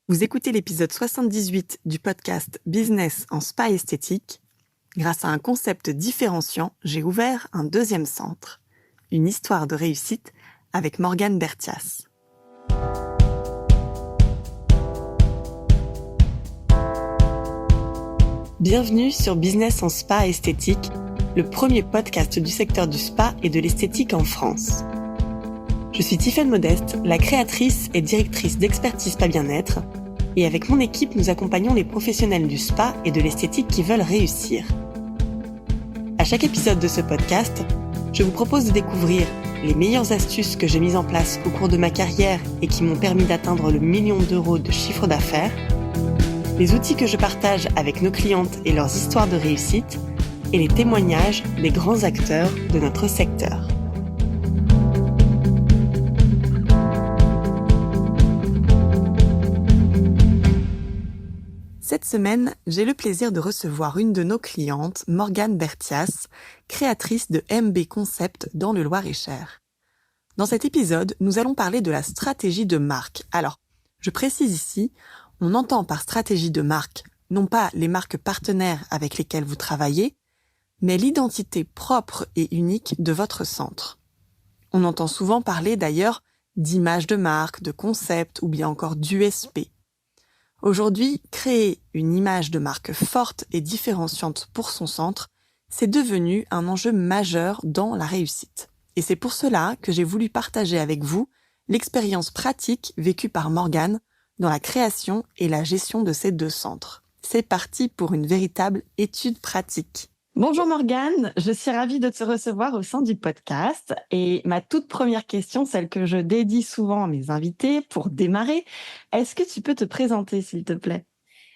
Vous écoutez l'épisode 78 du podcast Business en spa esthétique. Grâce à un concept différenciant, j'ai ouvert un deuxième centre. Une histoire de réussite avec Morgane Bertias. Bienvenue sur Business en spa esthétique, le premier podcast du secteur du spa et de l'esthétique en France. Je suis Tiffaine Modeste, la créatrice et directrice d'Expertise Spa Bien-être, et avec mon équipe, nous accompagnons les professionnels du spa et de l'esthétique qui veulent réussir. À chaque épisode de ce podcast, je vous propose de découvrir les meilleures astuces que j'ai mises en place au cours de ma carrière et qui m'ont permis d'atteindre le 1 million d'euros de chiffre d'affaires, les outils que je partage avec nos clientes et leurs histoires de réussite, et les témoignages des grands acteurs de notre secteur. Cette semaine, j'ai le plaisir de recevoir une de nos clientes, Morgane Bertias, créatrice de MB Concept dans le Loir-et-Cher. Dans cet épisode, nous allons parler de la stratégie de marque. Alors, je précise ici, on entend par stratégie de marque non pas les marques partenaires avec lesquelles vous travaillez, mais l'identité propre et unique de votre centre. On entend souvent parler d'ailleurs d'image de marque, de concept ou bien encore d'USP. Aujourd'hui, créer une image de marque forte et différenciante pour son centre, c'est devenu un enjeu majeur dans la réussite. Et c'est pour cela que j'ai voulu partager avec vous l'expérience pratique vécue par Morgane dans la création et la gestion de ces deux centres. C'est parti pour une véritable étude pratique. Bonjour Morgane, je suis ravie de te recevoir au sein du podcast. Et ma toute première question, celle que je dédie souvent à mes invités pour démarrer, est-ce que tu peux te présenter s'il te plaît ?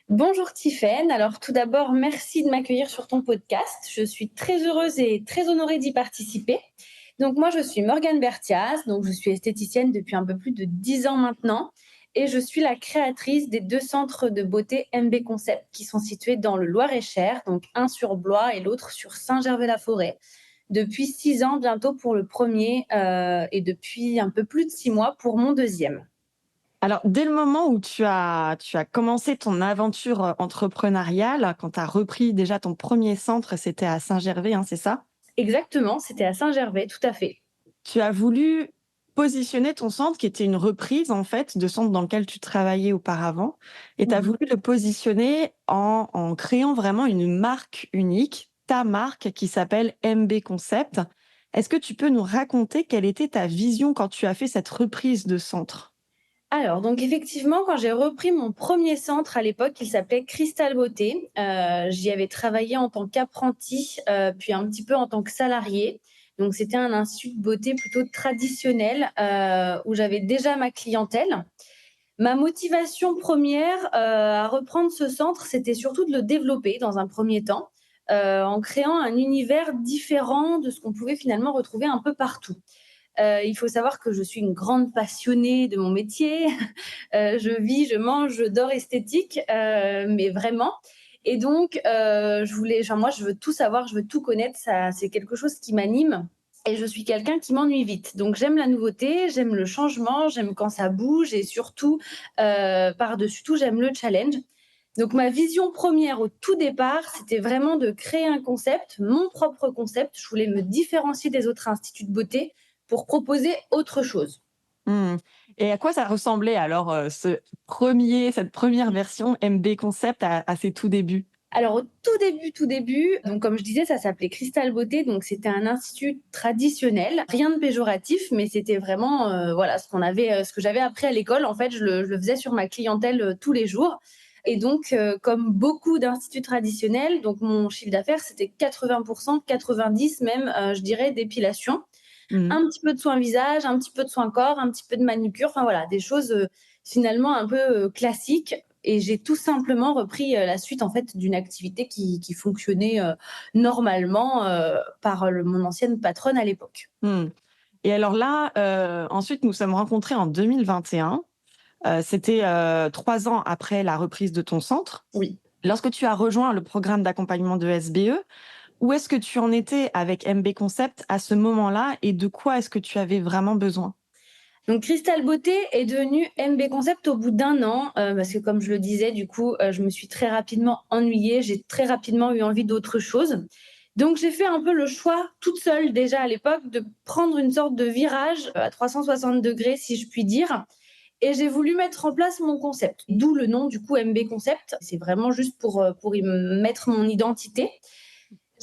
Bonjour Tiffaine, alors tout d'abord merci de m'accueillir sur ton podcast, je suis très heureuse et très honorée d'y participer. Donc moi je suis Morgane Bertias, donc je suis esthéticienne depuis un peu plus de 10 ans maintenant et je suis la créatrice des 2 centres de beauté MB Concept qui sont situés dans le Loir-et-Cher, donc un sur Blois et l'autre sur Saint-Gervais-la-Forêt. Depuis 6 ans bientôt pour le premier et depuis un peu plus de 6 mois pour mon deuxième. Alors, dès le moment où tu as commencé ton aventure entrepreneuriale, quand tu as repris déjà ton premier centre, c'était à Saint-Gervais, c'est ça ? Exactement, c'était à Saint-Gervais, tout à fait. Tu as voulu positionner ton centre, qui était une reprise en fait de centre dans lequel tu travaillais auparavant, et tu as voulu le positionner en créant vraiment une marque unique, ta marque qui s'appelle MB Concept. Est-ce que tu peux nous raconter quelle était ta vision quand tu as fait cette reprise de centre ? Alors, donc effectivement, quand j'ai repris mon premier centre à l'époque, il s'appelait Cristal Beauté. J'y avais travaillé en tant qu'apprentie, puis un petit peu en tant que salariée. Donc, c'était un institut de beauté plutôt traditionnel où j'avais déjà ma clientèle. Ma motivation première à reprendre ce centre, c'était surtout de le développer dans un premier temps, en créant un univers différent de ce qu'on pouvait finalement retrouver un peu partout. Il faut savoir que je suis une grande passionnée de mon métier. Je vis, je mange, je dors esthétique, mais vraiment. Et donc, moi, je veux tout savoir, je veux tout connaître. Ça, c'est quelque chose qui m'anime. Et je suis quelqu'un qui m'ennuie vite. Donc, j'aime la nouveauté, j'aime le changement, j'aime quand ça bouge et surtout, par-dessus tout, j'aime le challenge. Donc, ma vision première au tout départ, c'était vraiment de créer un concept, mon propre concept. Je voulais me différencier des autres instituts de beauté pour proposer autre chose. Et à quoi ça ressemblait alors cette première version MB Concept à ses tout débuts ? Alors au tout début, donc comme je disais, ça s'appelait Cristal Beauté, donc c'était un institut traditionnel, rien de péjoratif, mais c'était vraiment ce que j'avais appris à l'école. En fait, je le faisais sur ma clientèle tous les jours. Et donc, comme beaucoup d'instituts traditionnels, donc mon chiffre d'affaires c'était 80%, 90% même, je dirais, d'épilation. Un petit peu de soin visage, un petit peu de soin corps, un petit peu de manucure, enfin voilà, des choses finalement un peu classiques. Et j'ai tout simplement repris la suite en fait d'une activité qui fonctionnait normalement par mon ancienne patronne à l'époque. Et alors là, ensuite, nous sommes rencontrés en 2021. C'était 3 ans après la reprise de ton centre. Oui. Lorsque tu as rejoint le programme d'accompagnement de SBE, où est-ce que tu en étais avec MB Concept à ce moment-là et de quoi est-ce que tu avais vraiment besoin ? Donc Crystal Beauté est devenu MB Concept au bout d'un an, parce que comme je le disais, du coup, je me suis très rapidement ennuyée, j'ai très rapidement eu envie d'autre chose. Donc j'ai fait un peu le choix toute seule déjà à l'époque de prendre une sorte de virage à 360 degrés, si je puis dire. Et j'ai voulu mettre en place mon concept, d'où le nom du coup MB Concept. C'est vraiment juste pour y mettre mon identité.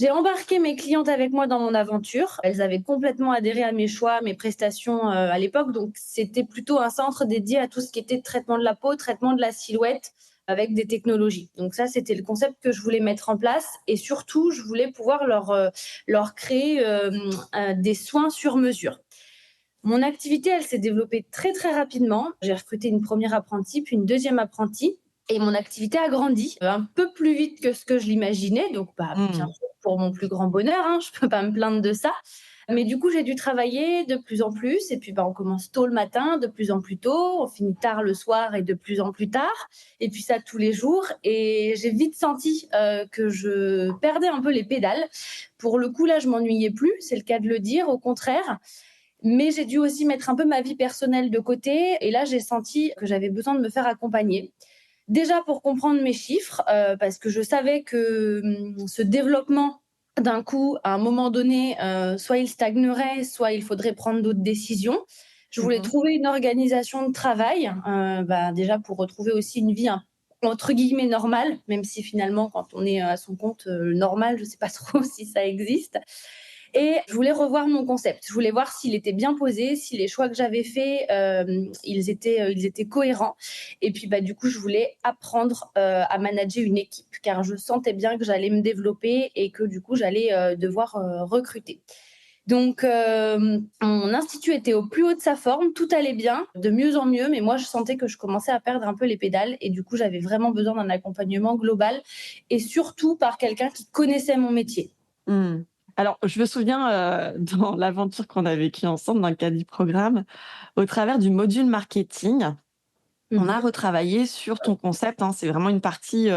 J'ai embarqué mes clientes avec moi dans mon aventure. Elles avaient complètement adhéré à mes choix, mes prestations à l'époque. Donc, c'était plutôt un centre dédié à tout ce qui était traitement de la peau, traitement de la silhouette avec des technologies. Donc ça, c'était le concept que je voulais mettre en place. Et surtout, je voulais pouvoir leur créer des soins sur mesure. Mon activité, elle s'est développée très, très rapidement. J'ai recruté une première apprentie, puis une deuxième apprentie. Et mon activité a grandi un peu plus vite que ce que je l'imaginais. Donc, bien Mmh. sûr, pour mon plus grand bonheur, hein, je ne peux pas me plaindre de ça. Mais du coup, j'ai dû travailler de plus en plus. Et puis, on commence tôt le matin, de plus en plus tôt. On finit tard le soir et de plus en plus tard. Et puis, ça tous les jours. Et j'ai vite senti que je perdais un peu les pédales. Pour le coup, là, je m'ennuyais plus. C'est le cas de le dire. Au contraire. Mais j'ai dû aussi mettre un peu ma vie personnelle de côté. Et là, j'ai senti que j'avais besoin de me faire accompagner. Déjà pour comprendre mes chiffres, parce que je savais que ce développement, d'un coup, à un moment donné, soit il stagnerait, soit il faudrait prendre d'autres décisions. Je voulais Mmh. trouver une organisation de travail, déjà pour retrouver aussi une vie entre guillemets normale, même si finalement, quand on est à son compte, normal, je ne sais pas trop si ça existe. Et je voulais revoir mon concept. Je voulais voir s'il était bien posé, si les choix que j'avais faits, ils étaient cohérents. Et puis, du coup, je voulais apprendre à manager une équipe, car je sentais bien que j'allais me développer et que du coup, j'allais devoir recruter. Donc, mon institut était au plus haut de sa forme, tout allait bien, de mieux en mieux, mais moi, je sentais que je commençais à perdre un peu les pédales et du coup, j'avais vraiment besoin d'un accompagnement global et surtout par quelqu'un qui connaissait mon métier. Mmh. Alors, je me souviens, dans l'aventure qu'on a vécue ensemble dans le cadre du programme, au travers du module marketing, on a Mmh. retravaillé sur ton concept, hein. C'est vraiment une partie,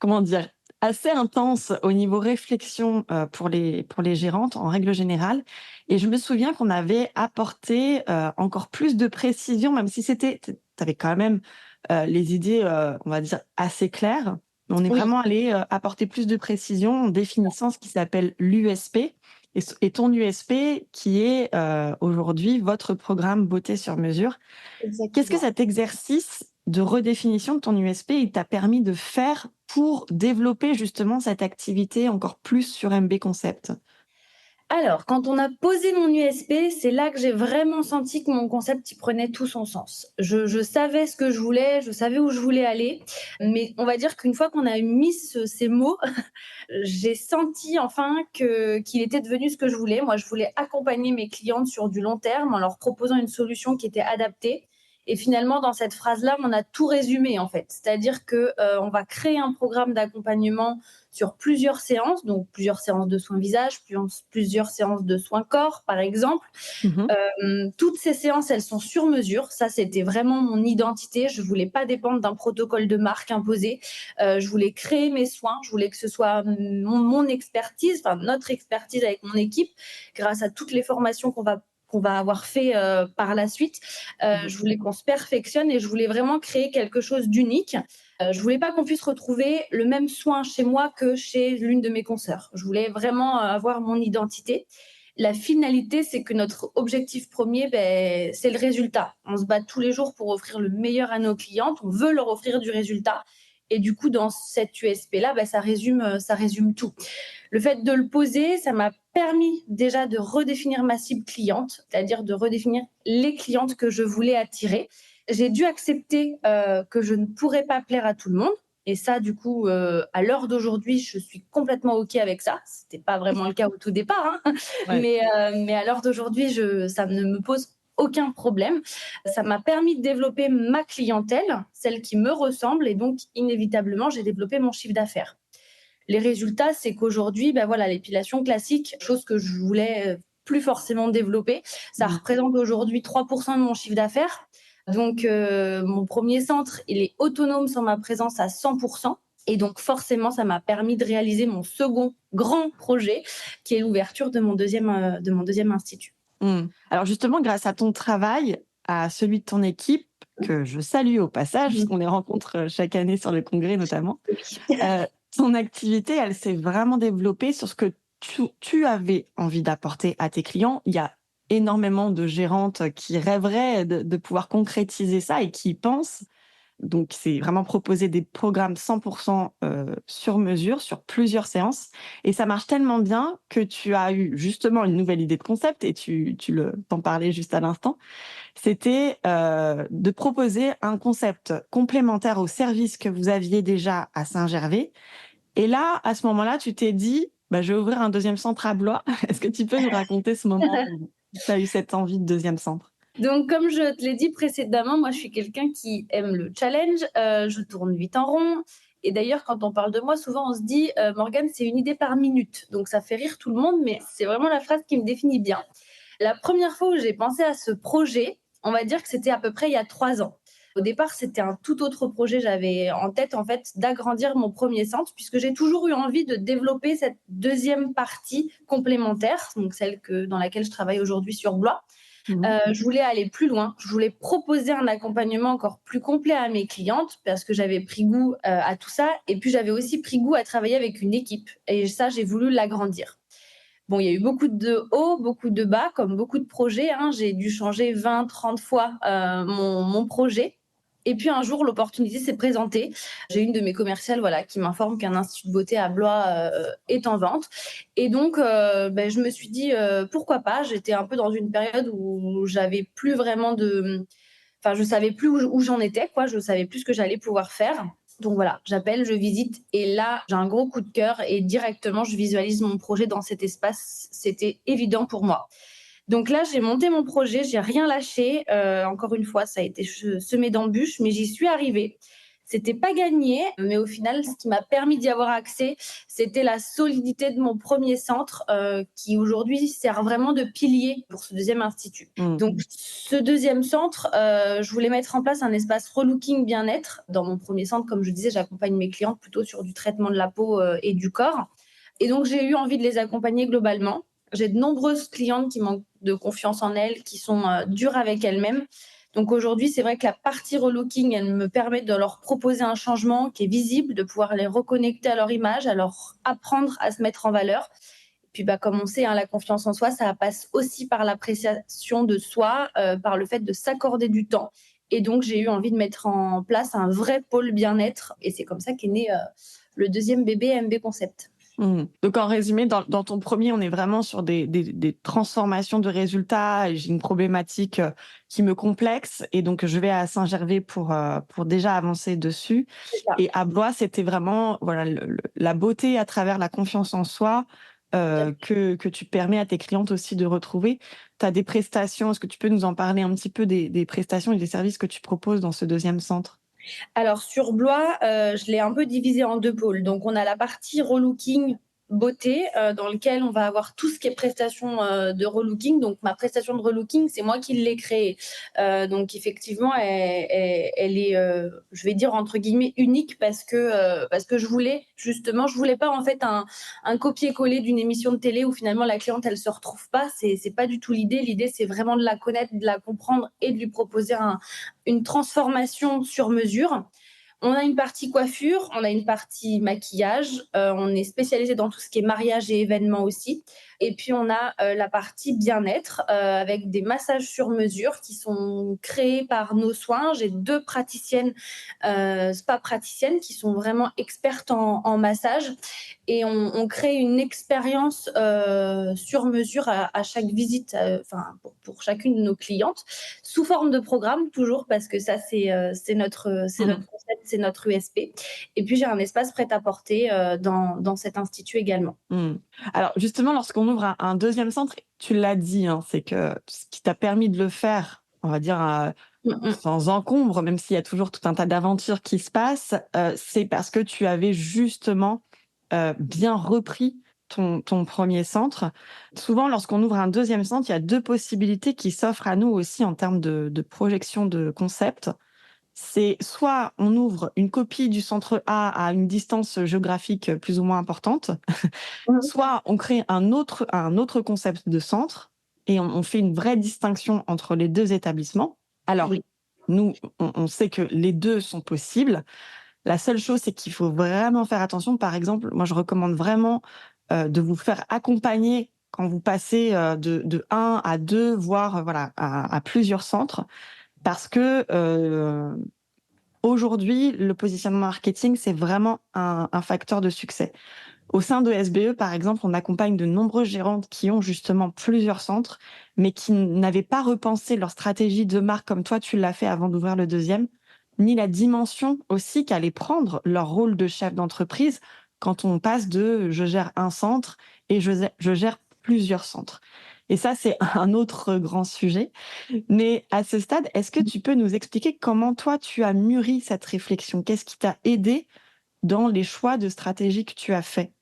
comment dire? Assez intense au niveau réflexion, pour les gérantes en règle générale et je me souviens qu'on avait apporté, encore plus de précision, même si tu avais quand même, les idées, on va dire assez claires. Mais on est Oui. vraiment allé apporter plus de précision en définissant ce qui s'appelle l'USP et ton USP qui est, aujourd'hui votre programme beauté sur mesure. Qu'est-ce que Exactement. cet exercice de redéfinition de ton USP, il t'a permis de faire pour développer justement cette activité encore plus sur MB Concept? Alors, quand on a posé mon USP, c'est là que j'ai vraiment senti que mon concept, il prenait tout son sens. Je savais ce que je voulais, je savais où je voulais aller, mais on va dire qu'une fois qu'on a mis ces mots, j'ai senti enfin qu'il était devenu ce que je voulais. Moi, je voulais accompagner mes clientes sur du long terme en leur proposant une solution qui était adaptée. Et finalement, dans cette phrase-là, on a tout résumé en fait. C'est-à-dire que on va créer un programme d'accompagnement sur plusieurs séances, donc plusieurs séances de soins visage, plusieurs séances de soins corps, par exemple. Mmh. Toutes ces séances, elles sont sur mesure. Ça, c'était vraiment mon identité. Je voulais pas dépendre d'un protocole de marque imposé. Je voulais créer mes soins. Je voulais que ce soit mon expertise, enfin notre expertise avec mon équipe, grâce à toutes les formations qu'on va avoir fait par la suite. Mmh. Je voulais qu'on se perfectionne et je voulais vraiment créer quelque chose d'unique. Je voulais pas qu'on puisse retrouver le même soin chez moi que chez l'une de mes consoeurs. Je voulais vraiment avoir mon identité. La finalité, c'est que notre objectif premier, c'est le résultat. On se bat tous les jours pour offrir le meilleur à nos clientes. On veut leur offrir du résultat. Et du coup, dans cette USP-là, ça résume tout. Le fait de le poser, ça m'a permis déjà de redéfinir ma cible cliente, c'est-à-dire de redéfinir les clientes que je voulais attirer. J'ai dû accepter que je ne pourrais pas plaire à tout le monde. Et ça, du coup, à l'heure d'aujourd'hui, je suis complètement OK avec ça. C'était pas vraiment le cas au tout départ, hein. Ouais. Mais à l'heure d'aujourd'hui, ça ne me pose aucun problème. Ça m'a permis de développer ma clientèle, celle qui me ressemble, et donc inévitablement, j'ai développé mon chiffre d'affaires. Les résultats, c'est qu'aujourd'hui, voilà, l'épilation classique, chose que je voulais plus forcément développer, ça Mmh. représente aujourd'hui 3% de mon chiffre d'affaires. Donc, mon premier centre, il est autonome sans ma présence à 100%. Et donc, forcément, ça m'a permis de réaliser mon second grand projet, qui est l'ouverture de mon deuxième institut. Mmh. Alors justement, grâce à ton travail, à celui de ton équipe, que je salue au passage, parce qu'on les rencontre chaque année sur le congrès notamment. Ton activité, elle s'est vraiment développée sur ce que tu avais envie d'apporter à tes clients. Il y a énormément de gérantes qui rêveraient de pouvoir concrétiser ça et qui y pensent. Donc, c'est vraiment proposer des programmes 100% sur mesure, sur plusieurs séances. Et ça marche tellement bien que tu as eu justement une nouvelle idée de concept, et t'en parlais juste à l'instant. C'était de proposer un concept complémentaire au service que vous aviez déjà à Saint-Gervais. Et là, à ce moment-là, tu t'es dit, bah, je vais ouvrir un deuxième centre à Blois. Est-ce que tu peux nous raconter ce moment où tu as eu cette envie de deuxième centre? Donc, comme je te l'ai dit précédemment, moi, je suis quelqu'un qui aime le challenge. Je tourne vite en rond. Et d'ailleurs, quand on parle de moi, souvent, on se dit, Morgane, c'est une idée par minute. Donc, ça fait rire tout le monde, mais c'est vraiment la phrase qui me définit bien. La première fois où j'ai pensé à ce projet, on va dire que c'était à peu près il y a 3 ans. Au départ, c'était un tout autre projet. J'avais en tête, en fait, d'agrandir mon premier centre, puisque j'ai toujours eu envie de développer cette deuxième partie complémentaire, donc celle dans laquelle je travaille aujourd'hui sur Blois. Je voulais aller plus loin. Je voulais proposer un accompagnement encore plus complet à mes clientes parce que j'avais pris goût à tout ça. Et puis, j'avais aussi pris goût à travailler avec une équipe. Et ça, j'ai voulu l'agrandir. Bon, il y a eu beaucoup de hauts, beaucoup de bas, comme beaucoup de projets, hein. J'ai dû changer 20, 30 fois mon projet. Et puis un jour, l'opportunité s'est présentée. J'ai une de mes commerciales, voilà, qui m'informe qu'un institut de beauté à Blois est en vente. Et donc, je me suis dit pourquoi pas. J'étais un peu dans une période où j'avais plus vraiment enfin, je savais plus où j'en étais, quoi. Je savais plus ce que j'allais pouvoir faire. Donc voilà, j'appelle, je visite et là, j'ai un gros coup de cœur et directement, je visualise mon projet dans cet espace. C'était évident pour moi. Donc là, j'ai monté mon projet, j'ai rien lâché. Encore une fois, ça a été semé d'embûches, mais j'y suis arrivée. C'était pas gagné, mais au final, ce qui m'a permis d'y avoir accès, c'était la solidité de mon premier centre, qui aujourd'hui sert vraiment de pilier pour ce deuxième institut. Donc, ce deuxième centre, je voulais mettre en place un espace relooking bien-être. Dans mon premier centre, comme je disais, j'accompagne mes clientes plutôt sur du traitement de la peau et du corps. Et donc, j'ai eu envie de les accompagner globalement. J'ai de nombreuses clientes qui manquent de confiance en elles, qui sont dures avec elles-mêmes. Donc aujourd'hui, c'est vrai que la partie relooking, elle me permet de leur proposer un changement qui est visible, de pouvoir les reconnecter à leur image, à leur apprendre à se mettre en valeur. Et puis, comme on sait, hein, la confiance en soi, ça passe aussi par l'appréciation de soi, par le fait de s'accorder du temps. Et donc, j'ai eu envie de mettre en place un vrai pôle bien-être. Et c'est comme ça qu'est né le deuxième bébé MB Concept. Donc, en résumé, dans ton premier, on est vraiment sur des transformations de résultats. J'ai une problématique qui me complexe, et donc je vais à Saint-Gervais pour déjà avancer dessus. Et à Blois, c'était vraiment voilà la beauté à travers la confiance en soi que tu permets à tes clientes aussi de retrouver. Tu as des prestations. Est-ce que tu peux nous en parler un petit peu des prestations et des services que tu proposes dans ce deuxième centre? Alors sur Blois, je l'ai un peu divisé en 2 pôles. Donc on a la partie relooking beauté, dans lequel on va avoir tout ce qui est prestation de relooking. Donc ma prestation de relooking, c'est moi qui l'ai créée. Donc effectivement, elle est, je vais dire entre guillemets «unique» parce que je voulais pas en fait un copier-coller d'une émission de télé où finalement la cliente elle se retrouve pas. C'est pas du tout l'idée. L'idée, c'est vraiment de la connaître, de la comprendre et de lui proposer une transformation sur mesure. On a une partie coiffure, on a une partie maquillage, on est spécialisé dans tout ce qui est mariage et événements aussi. Et puis on a la partie bien-être avec des massages sur mesure qui sont créés par nos soins. J'ai 2 praticiennes, spa praticiennes qui sont vraiment expertes en massage, et on crée une expérience sur mesure à chaque visite, pour chacune de nos clientes, sous forme de programme toujours, parce que ça c'est notre concept, c'est notre USP. Et puis j'ai un espace prêt-à-porter dans cet institut également. Alors justement, lorsqu'on ouvre un deuxième centre, tu l'as dit, hein, c'est que ce qui t'a permis de le faire, on va dire, sans encombre, même s'il y a toujours tout un tas d'aventures qui se passent, c'est parce que tu avais justement bien repris ton premier centre. Souvent, lorsqu'on ouvre un deuxième centre, il y a 2 possibilités qui s'offrent à nous aussi en termes de projection de concept. C'est soit on ouvre une copie du centre A à une distance géographique plus ou moins importante, soit on crée un autre concept de centre, et on fait une vraie distinction entre les 2 établissements. Alors, Oui. nous, on sait que les 2 sont possibles. La seule chose, c'est qu'il faut vraiment faire attention. Par exemple, moi, je recommande vraiment, de vous faire accompagner quand vous passez, de 1 à 2, voire, voilà, à plusieurs centres. Parce que, aujourd'hui, le positionnement marketing, c'est vraiment un facteur de succès. Au sein de SBE, par exemple, on accompagne de nombreuses gérantes qui ont justement plusieurs centres, mais qui n'avaient pas repensé leur stratégie de marque comme toi, tu l'as fait avant d'ouvrir le deuxième, ni la dimension aussi qu'allait prendre leur rôle de chef d'entreprise quand on passe de je gère un centre et je gère plusieurs centres. Et ça, c'est un autre grand sujet. Mais à ce stade, est-ce que tu peux nous expliquer comment toi, tu as mûri cette réflexion? Qu'est-ce qui t'a aidé dans les choix de stratégie que tu as faits?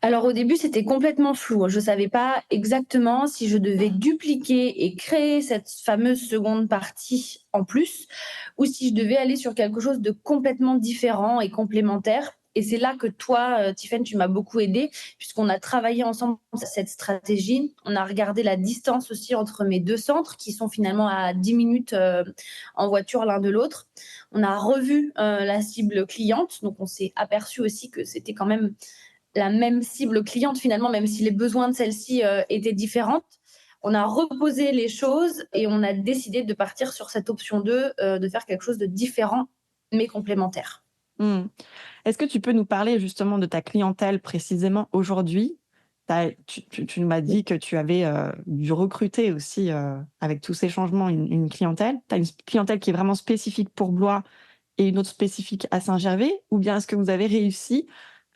Alors au début, c'était complètement flou. Je ne savais pas exactement si je devais dupliquer et créer cette fameuse seconde partie en plus, ou si je devais aller sur quelque chose de complètement différent et complémentaire. Et c'est là que toi, Tiffen, tu m'as beaucoup aidée, puisqu'on a travaillé ensemble cette stratégie. On a regardé la distance aussi entre mes 2 centres, qui sont finalement à 10 minutes en voiture l'un de l'autre. On a revu la cible cliente, donc on s'est aperçu aussi que c'était quand même la même cible cliente finalement, même si les besoins de celle-ci étaient différentes. On a reposé les choses et on a décidé de partir sur cette option 2, de faire quelque chose de différent mais complémentaire. Mmh. Est-ce que tu peux nous parler justement de ta clientèle précisément aujourd'hui? Tu m'as dit que tu avais, dû recruter aussi, avec tous ces changements, une clientèle. Tu as une clientèle qui est vraiment spécifique pour Blois et une autre spécifique à Saint-Gervais? Ou bien est-ce que vous avez réussi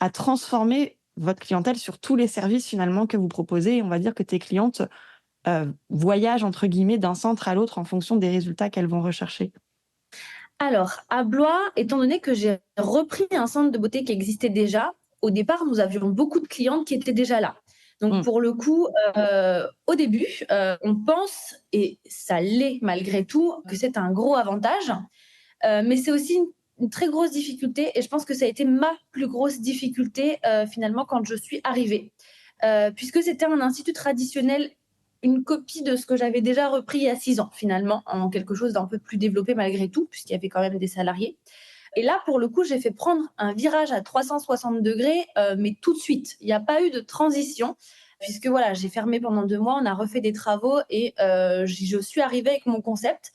à transformer votre clientèle sur tous les services finalement que vous proposez? Et on va dire que tes clientes, «voyagent» entre guillemets d'un centre à l'autre en fonction des résultats qu'elles vont rechercher? Alors, à Blois, étant donné que j'ai repris un centre de beauté qui existait déjà, au départ, nous avions beaucoup de clientes qui étaient déjà là. Donc Mmh. pour le coup, au début, on pense, et ça l'est malgré tout, que c'est un gros avantage. Mais c'est aussi une très grosse difficulté et je pense que ça a été ma plus grosse difficulté finalement quand je suis arrivée. Puisque c'était un institut traditionnel, une copie de ce que j'avais déjà repris il y a 6 ans finalement, en quelque chose d'un peu plus développé malgré tout, puisqu'il y avait quand même des salariés. Et là, pour le coup, j'ai fait prendre un virage à 360 degrés, mais tout de suite. Il n'y a pas eu de transition, puisque voilà, j'ai fermé pendant 2 mois, on a refait des travaux et je suis arrivée avec mon concept.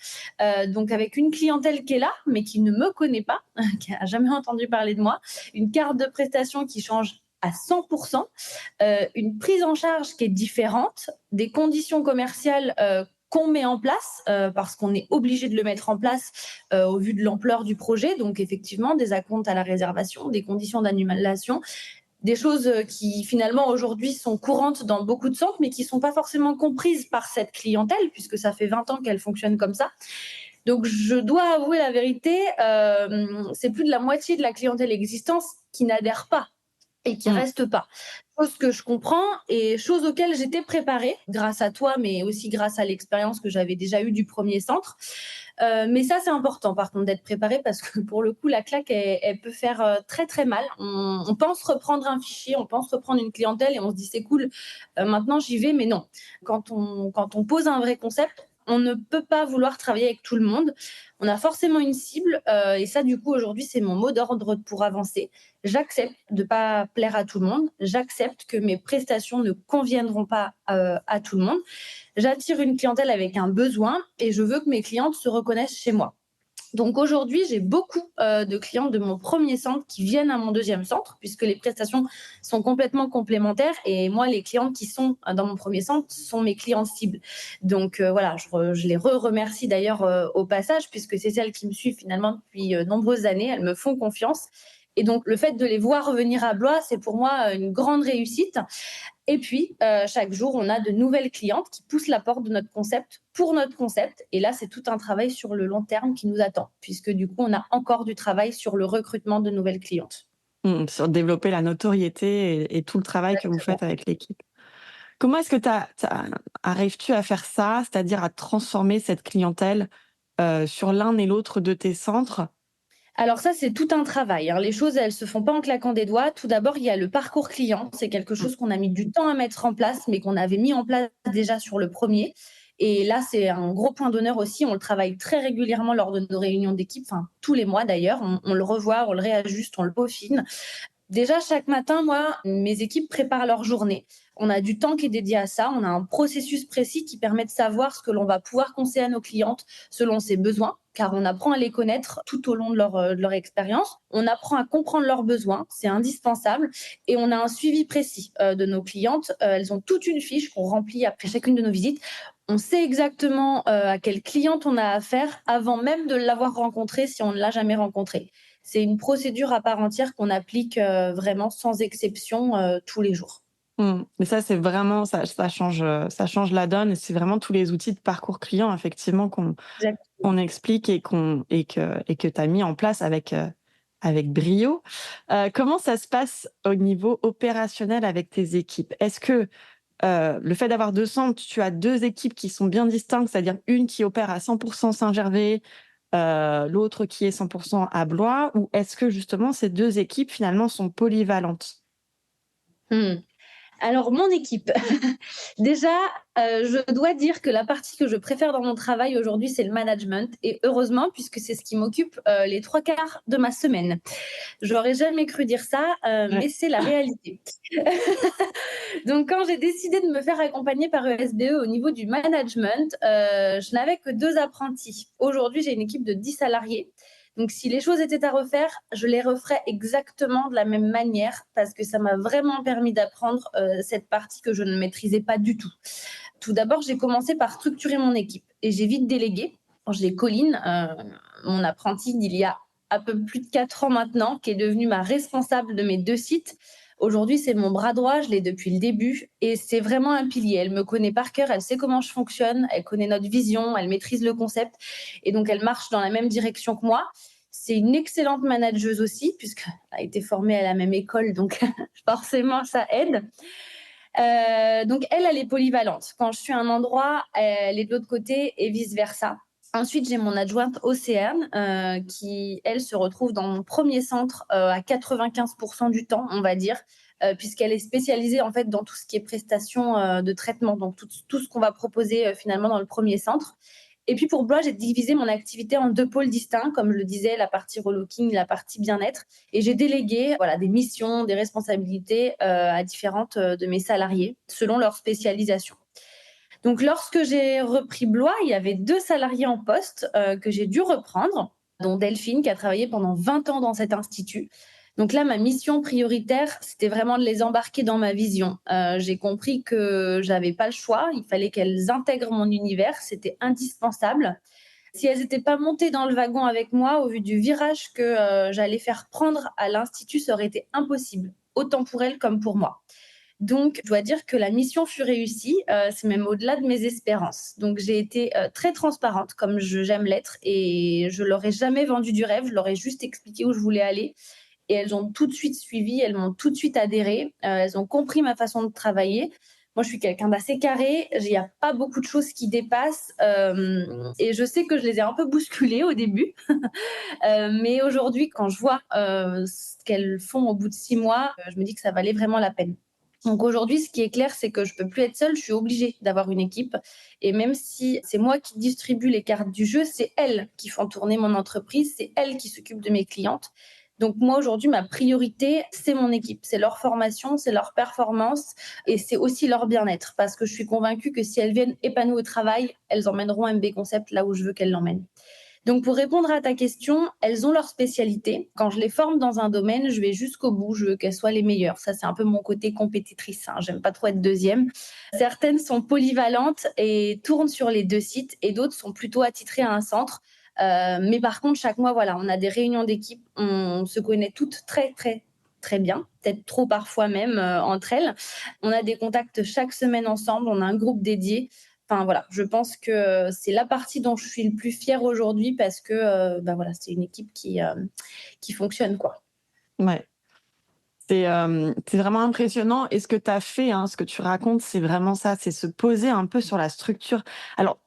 Donc avec une clientèle qui est là, mais qui ne me connaît pas, qui n'a jamais entendu parler de moi, une carte de prestation qui change à 100%, une prise en charge qui est différente, des conditions commerciales qu'on met en place parce qu'on est obligé de le mettre en place au vu de l'ampleur du projet. Donc effectivement, des acomptes à la réservation, des conditions d'annulation, des choses qui finalement aujourd'hui sont courantes dans beaucoup de centres, mais qui ne sont pas forcément comprises par cette clientèle, puisque ça fait 20 ans qu'elle fonctionne comme ça. Donc je dois avouer la vérité, c'est plus de la moitié de la clientèle existante qui n'adhère pas et qui Mmh. reste pas. Chose que je comprends et chose auxquelles j'étais préparée grâce à toi, mais aussi grâce à l'expérience que j'avais déjà eue du premier centre. Mais ça, c'est important par contre d'être préparé parce que pour le coup, la claque, elle peut faire très très mal. On pense reprendre un fichier, on pense reprendre une clientèle et on se dit c'est cool, maintenant j'y vais, mais non. Quand on pose un vrai concept, on ne peut pas vouloir travailler avec tout le monde. On a forcément une cible et ça, du coup, aujourd'hui, c'est mon mot d'ordre pour avancer. J'accepte de ne pas plaire à tout le monde. J'accepte que mes prestations ne conviendront pas à tout le monde. J'attire une clientèle avec un besoin et je veux que mes clientes se reconnaissent chez moi. Donc aujourd'hui, j'ai beaucoup de clients de mon premier centre qui viennent à mon deuxième centre, puisque les prestations sont complètement complémentaires. Et moi, les clientes qui sont dans mon premier centre sont mes clientes cibles. Donc voilà, je les remercie d'ailleurs au passage, puisque c'est celles qui me suivent finalement depuis nombreuses années. Elles me font confiance. Et donc, le fait de les voir revenir à Blois, c'est pour moi une grande réussite. Et puis, chaque jour, on a de nouvelles clientes qui poussent la porte de notre concept pour notre concept. Et là, c'est tout un travail sur le long terme qui nous attend, puisque du coup, on a encore du travail sur le recrutement de nouvelles clientes. Mmh, sur développer la notoriété et tout le travail que vous Exactement. faites avec l'équipe. Comment est-ce que arrives-tu à faire ça? C'est-à-dire à transformer cette clientèle, sur l'un et l'autre de tes centres? Alors ça, c'est tout un travail, hein. Les choses, elles se font pas en claquant des doigts. Tout d'abord, il y a le parcours client. C'est quelque Mmh. chose qu'on a mis du temps à mettre en place, mais qu'on avait mis en place déjà sur le premier. Et là, c'est un gros point d'honneur aussi. On le travaille très régulièrement lors de nos réunions d'équipe, enfin tous les mois d'ailleurs. On le revoit, on le réajuste, on le peaufine. Déjà, chaque matin, moi, mes équipes préparent leur journée. On a du temps qui est dédié à ça. On a un processus précis qui permet de savoir ce que l'on va pouvoir conseiller à nos clientes selon ses besoins, car on apprend à les connaître tout au long de leur expérience. On apprend à comprendre leurs besoins, c'est indispensable. Et on a un suivi précis de nos clientes. Elles ont toute une fiche qu'on remplit après chacune de nos visites. On sait exactement à quelle cliente on a affaire avant même de l'avoir rencontrée si on ne l'a jamais rencontrée. C'est une procédure à part entière qu'on applique vraiment sans exception tous les jours. Mais ça, c'est vraiment ça change la donne et c'est vraiment tous les outils de parcours client effectivement Exactement. qu'on explique et que tu as mis en place avec brio. Comment ça se passe au niveau opérationnel avec tes équipes? Est-ce que, le fait d'avoir 2 centres, tu as 2 équipes qui sont bien distinctes, c'est-à-dire une qui opère à 100 Saint-Gervais, l'autre qui est 100 à Blois? Ou est-ce que justement ces 2 équipes finalement sont polyvalentes? Hmm. Alors, mon équipe. Déjà, je dois dire que la partie que je préfère dans mon travail aujourd'hui, c'est le management. Et heureusement, puisque c'est ce qui m'occupe les 3/4 de ma semaine. J'aurais jamais cru dire ça, Ouais. mais c'est la réalité. Donc, quand j'ai décidé de me faire accompagner par ESBE au niveau du management, je n'avais que 2 apprentis. Aujourd'hui, j'ai une équipe de 10 salariés. Donc, si les choses étaient à refaire, je les referais exactement de la même manière parce que ça m'a vraiment permis d'apprendre cette partie que je ne maîtrisais pas du tout. Tout d'abord, j'ai commencé par structurer mon équipe et j'ai vite délégué. J'ai Colline, mon apprentie d'il y a un peu plus de 4 ans maintenant, qui est devenue ma responsable de mes 2 sites. Aujourd'hui, c'est mon bras droit, je l'ai depuis le début et c'est vraiment un pilier. Elle me connaît par cœur, elle sait comment je fonctionne, elle connaît notre vision, elle maîtrise le concept et donc elle marche dans la même direction que moi. C'est une excellente manageuse aussi, puisqu'elle a été formée à la même école, donc forcément ça aide. Donc elle est polyvalente. Quand je suis à un endroit, elle est de l'autre côté et vice-versa. Ensuite, j'ai mon adjointe Océane qui, elle, se retrouve dans mon premier centre à 95% du temps, on va dire, puisqu'elle est spécialisée en fait dans tout ce qui est prestations de traitement, donc tout ce qu'on va proposer finalement dans le premier centre. Et puis pour Blois, j'ai divisé mon activité en 2 pôles distincts, comme je le disais, la partie relooking, la partie bien-être. Et j'ai délégué voilà, des missions, des responsabilités à différentes de mes salariés, selon leur spécialisation. Donc lorsque j'ai repris Blois, il y avait 2 salariés en poste que j'ai dû reprendre, dont Delphine, qui a travaillé pendant 20 ans dans cet institut. Donc là, ma mission prioritaire, c'était vraiment de les embarquer dans ma vision. J'ai compris que j'avais pas le choix, il fallait qu'elles intègrent mon univers, c'était indispensable. Si elles n'étaient pas montées dans le wagon avec moi, au vu du virage que j'allais faire prendre à l'institut, ça aurait été impossible, autant pour elles comme pour moi. Donc, je dois dire que la mission fut réussie, c'est même au-delà de mes espérances. Donc, j'ai été très transparente, comme j'aime l'être, et je leur ai jamais vendu du rêve, je leur ai juste expliqué où je voulais aller. Et elles ont tout de suite suivi, elles m'ont tout de suite adhéré, elles ont compris ma façon de travailler. Moi, je suis quelqu'un d'assez carré, il n'y a pas beaucoup de choses qui dépassent, et je sais que je les ai un peu bousculées au début. Mais aujourd'hui, quand je vois ce qu'elles font au bout de 6 mois, je me dis que ça valait vraiment la peine. Donc aujourd'hui, ce qui est clair, c'est que je peux plus être seule, je suis obligée d'avoir une équipe. Et même si c'est moi qui distribue les cartes du jeu, c'est elles qui font tourner mon entreprise, c'est elles qui s'occupent de mes clientes. Donc moi aujourd'hui, ma priorité, c'est mon équipe, c'est leur formation, c'est leur performance et c'est aussi leur bien-être. Parce que je suis convaincue que si elles viennent épanouies au travail, elles emmèneront MB Concept là où je veux qu'elles l'emmènent. Donc, pour répondre à ta question, elles ont leur spécialité. Quand je les forme dans un domaine, je vais jusqu'au bout. Je veux qu'elles soient les meilleures. Ça, c'est un peu mon côté compétitrice. J'aime pas trop être deuxième. Certaines sont polyvalentes et tournent sur les 2 sites et d'autres sont plutôt attitrées à un centre. Mais par contre, chaque mois, voilà, on a des réunions d'équipe. On se connaît toutes très, très, très bien, peut-être trop parfois même entre elles. On a des contacts chaque semaine ensemble. On a un groupe dédié. Enfin voilà, je pense que c'est la partie dont je suis le plus fière aujourd'hui parce que voilà, c'est une équipe qui fonctionne quoi. Ouais. C'est vraiment impressionnant et ce que tu as fait, hein, ce que tu racontes, c'est vraiment ça, c'est se poser un peu sur la structure. Alors,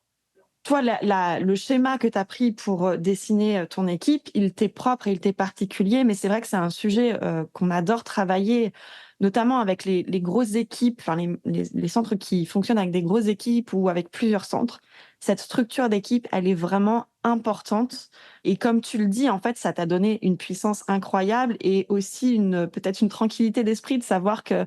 toi, le schéma que tu as pris pour dessiner ton équipe, il t'est propre et il t'est particulier, mais c'est vrai que c'est un sujet qu'on adore travailler, notamment avec les grosses équipes, enfin les centres qui fonctionnent avec des grosses équipes ou avec plusieurs centres. Cette structure d'équipe, elle est vraiment importante. Et comme tu le dis, en fait, ça t'a donné une puissance incroyable et aussi peut-être une tranquillité d'esprit de savoir que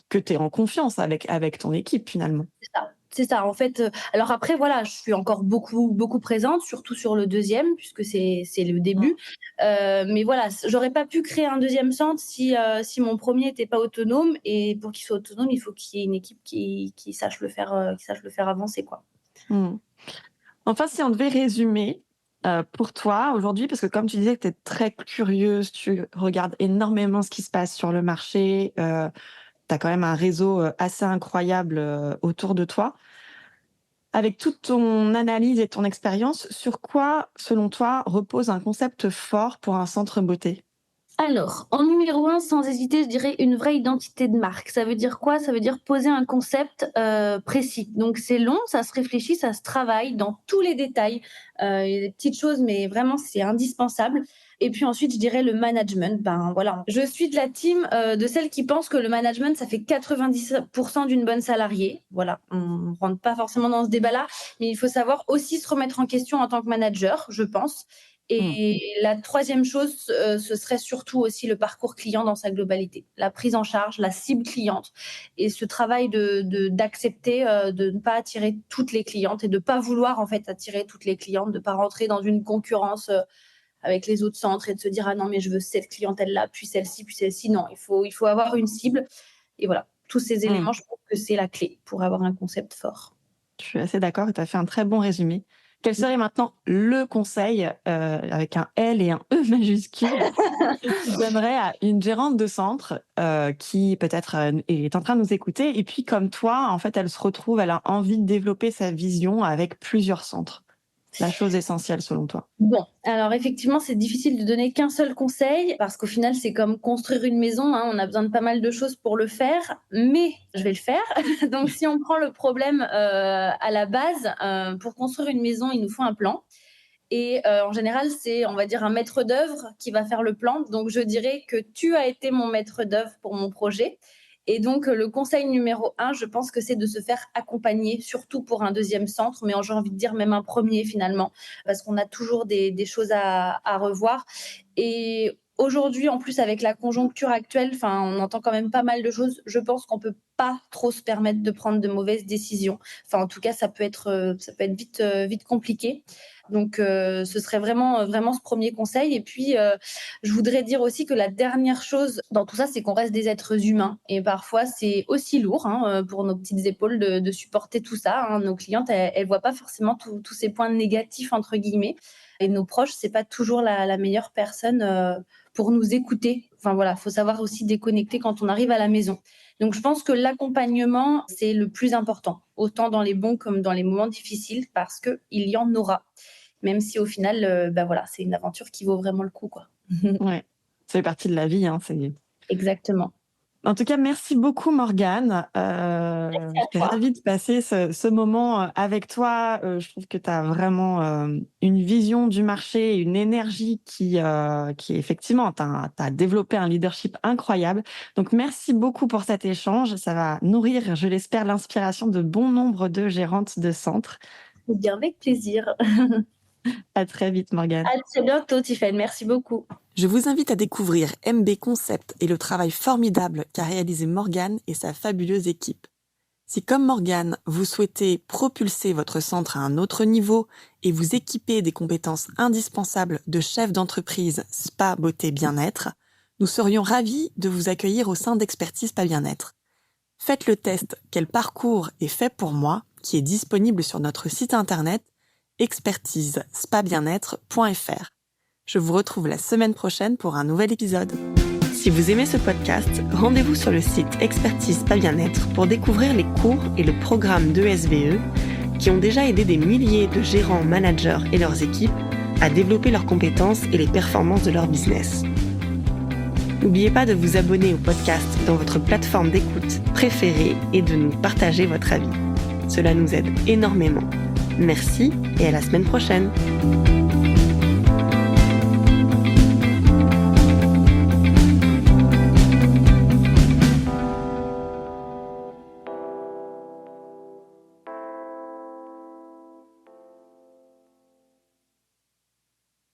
tu es en confiance avec ton équipe finalement. C'est ça. C'est ça, en fait, alors après voilà, je suis encore beaucoup présente, surtout sur le 2e puisque c'est le début. Mais voilà, j'aurais pas pu créer un 2e centre si mon premier était pas autonome et pour qu'il soit autonome, il faut qu'il y ait une équipe qui sache le faire avancer, quoi. Mmh. Enfin, si on devait résumer, pour toi aujourd'hui, parce que comme tu disais que tu es très curieuse, tu regardes énormément ce qui se passe sur le marché, tu as quand même un réseau, assez incroyable, autour de toi. Avec toute ton analyse et ton expérience, sur quoi, selon toi, repose un concept fort pour un centre beauté? Alors, en numéro 1, sans hésiter, je dirais une vraie identité de marque. Ça veut dire quoi? Ça veut dire poser un concept, précis. Donc c'est long, ça se réfléchit, ça se travaille dans tous les détails. Il y a des petites choses, mais vraiment c'est indispensable. Et puis ensuite, je dirais le management. Ben, voilà, je suis de la team, de celles qui pensent que le management, ça fait 90% d'une bonne salariée. Voilà, on rentre pas forcément dans ce débat-là, mais il faut savoir aussi se remettre en question en tant que manager, je pense. Mmh. Et la 3e chose, ce serait surtout aussi le parcours client dans sa globalité. La prise en charge, la cible cliente et ce travail d'accepter, de ne pas attirer toutes les clientes et de pas vouloir en fait attirer toutes les clientes, de pas rentrer dans une concurrence, avec les autres centres et de se dire: «Ah non mais je veux cette clientèle-là, puis celle-ci, puis celle-ci». Non, il faut avoir une cible et voilà. Tous ces Mmh. éléments, je pense que c'est la clé pour avoir un concept fort. Je suis assez d'accord et tu as fait un très bon résumé. Quel serait maintenant le conseil, avec un L et un E majuscule, que tu donnerais à une gérante de centre, qui peut-être, est en train de nous écouter et puis comme toi, en fait, elle se retrouve, elle a envie de développer sa vision avec plusieurs centres? La chose essentielle selon toi? Bon, alors effectivement, c'est difficile de donner qu'un seul conseil parce qu'au final, c'est comme construire une maison, hein, on a besoin de pas mal de choses pour le faire, mais je vais le faire. Donc si on prend le problème, à la base, pour construire une maison, il nous faut un plan et en général, c'est, on va dire, un maître d'œuvre qui va faire le plan. Donc je dirais que tu as été mon maître d'œuvre pour mon projet et donc le conseil numéro 1, je pense que c'est de se faire accompagner, surtout pour un 2e centre, mais j'ai envie de dire même un premier finalement, parce qu'on a toujours des choses à revoir et aujourd'hui, en plus, avec la conjoncture actuelle, enfin, on entend quand même pas mal de choses. Je pense qu'on peut pas trop se permettre de prendre de mauvaises décisions. Enfin, en tout cas, ça peut être vite compliqué. Donc, ce serait vraiment ce premier conseil. Et puis, je voudrais dire aussi que la dernière chose dans tout ça, c'est qu'on reste des êtres humains. Et parfois, c'est aussi lourd hein, pour nos petites épaules de supporter tout ça. Hein. Nos clientes, elles voient pas forcément tous ces points négatifs, entre guillemets. Et nos proches, c'est pas toujours la meilleure personne pour nous écouter. Enfin voilà, faut savoir aussi déconnecter quand on arrive à la maison. Donc je pense que l'accompagnement, c'est le plus important, autant dans les bons comme dans les moments difficiles, parce qu'il y en aura. Même si au final, voilà, c'est une aventure qui vaut vraiment le coup, quoi. Ouais, ça fait partie de la vie, hein, c'est Exactement. en tout cas, merci beaucoup Merci Morgane. à J'étais toi. ravie de passer ce moment, avec toi. Je trouve que tu as vraiment, une vision du marché et une énergie qui effectivement tu as développé un leadership incroyable. Donc merci beaucoup pour cet échange. Ça va nourrir, je l'espère, l'inspiration de bon nombre de gérantes de centres. Eh bien, avec plaisir. À très vite Morgane. À très bientôt, Tiffany. Merci beaucoup. Je vous invite à découvrir MB Concept et le travail formidable qu'a réalisé Morgane et sa fabuleuse équipe. Si comme Morgane, vous souhaitez propulser votre centre à un autre niveau et vous équiper des compétences indispensables de chef d'entreprise Spa Beauté Bien-être, nous serions ravis de vous accueillir au sein d'Expertise Spa Bien-être. Faites le test Quel parcours est fait pour moi, qui est disponible sur notre site internet expertisespabienêtre.fr. Je vous retrouve la semaine prochaine pour un nouvel épisode. Si vous aimez ce podcast, rendez-vous sur le site Expertise Spa Bien-être pour découvrir les cours et le programme d'ESBE qui ont déjà aidé des milliers de gérants, managers et leurs équipes à développer leurs compétences et les performances de leur business. N'oubliez pas de vous abonner au podcast dans votre plateforme d'écoute préférée et de nous partager votre avis. Cela nous aide énormément. Merci et à la semaine prochaine.